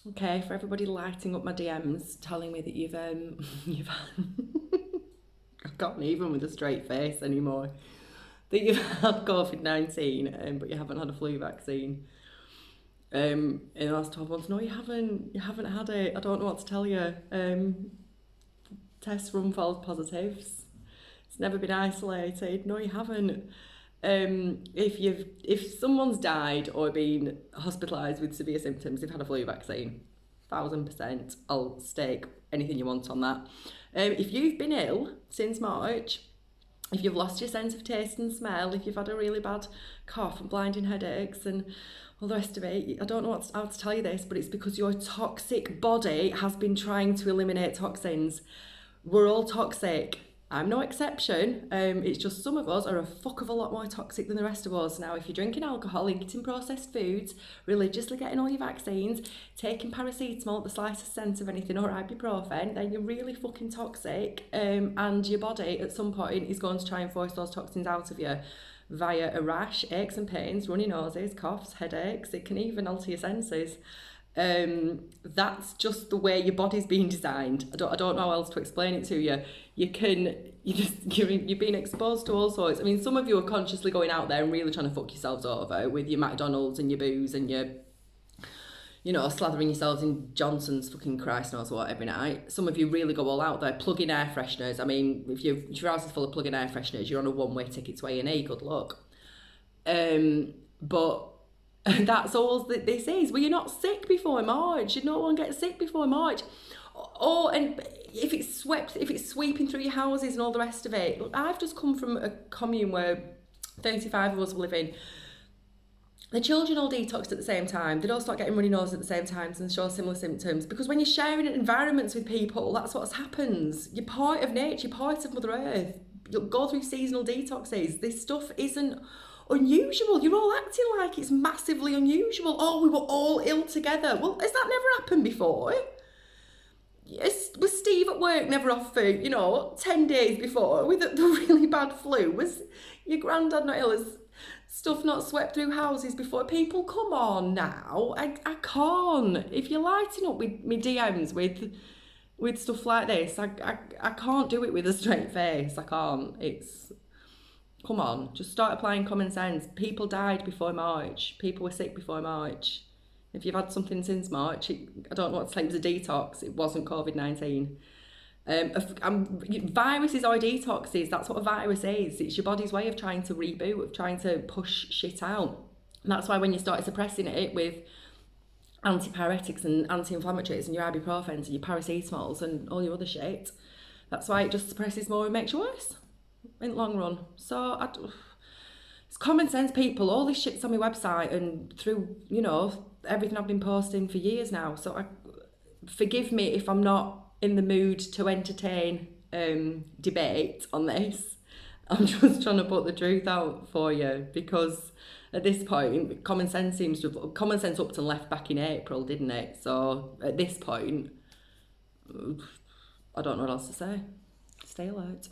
Okay, for everybody lighting up my DMs, telling me that you've I can't even with a straight face anymore, that you've had COVID-19, but you haven't had a flu vaccine in the last 12 months. No, you haven't. You haven't had it. I don't know what to tell you. Test run false positives. It's never been isolated. No, you haven't. If someone's died or been hospitalised with severe symptoms, they've had a flu vaccine. 1000%. I'll stake anything you want on that. If you've been ill since March, if you've lost your sense of taste and smell, if you've had a really bad cough and blinding headaches and all the rest of it, I don't know how to tell you this, but it's because your toxic body has been trying to eliminate toxins. We're all toxic. I'm no exception. It's just some of us are a fuck of a lot more toxic than the rest of us. Now, if you're drinking alcohol, eating processed foods, religiously getting all your vaccines, taking paracetamol at the slightest sense of anything or ibuprofen, then you're really fucking toxic. And your body at some point is going to try and force those toxins out of you via a rash, aches and pains, runny noses, coughs, headaches. It can even alter your senses. That's just the way your body's being designed. I don't know how else to explain it to you. You're being exposed to all sorts. I mean, some of you are consciously going out there and really trying to fuck yourselves over with your McDonald's and your booze and your, slathering yourselves in Johnson's fucking Christ knows what every night. Some of you really go all out there, plug-in air fresheners. I mean, if your house is full of plug-in air fresheners, you're on a one-way ticket to A&E, good luck. But that's all that this is. Well, you're not sick before March. No one gets sick before March. And if it's sweeping through your houses and all the rest of it. Look, I've just come from a commune where 35 of us were living. The children all detoxed at the same time. They don't start getting runny noses at the same time and show similar symptoms. Because when you're sharing environments with people, that's what happens. You're part of nature, you're part of Mother Earth. You'll go through seasonal detoxes. This stuff isn't unusual. You're all acting like it's massively unusual. Oh, we were all ill together. Well, has that never happened before? Was Steve at work never off for 10 days before with the really bad flu? Was your granddad not ill? Has stuff not swept through houses before? People, come on now. I can't. If you're lighting up with me DMs with stuff like this, I can't do it with a straight face. I can't. Come on, just start applying common sense. People died before March. People were sick before March. If you've had something since March, I don't know what to say, it was a detox. It wasn't COVID-19. Viruses are detoxes. That's what a virus is. It's your body's way of trying to reboot, of trying to push shit out. And that's why when you start suppressing it with antipyretics and anti-inflammatories and your ibuprofens and your paracetamols and all your other shit, that's why it just suppresses more and makes you worse in the long run. So it's common sense, people. All this shit's on my website and through everything I've been posting for years now. So forgive me if I'm not in the mood to entertain debate on this. I'm just trying to put the truth out for you, because at this point common sense up to left back in April, didn't it? So at this point I don't know what else to say. Stay alert.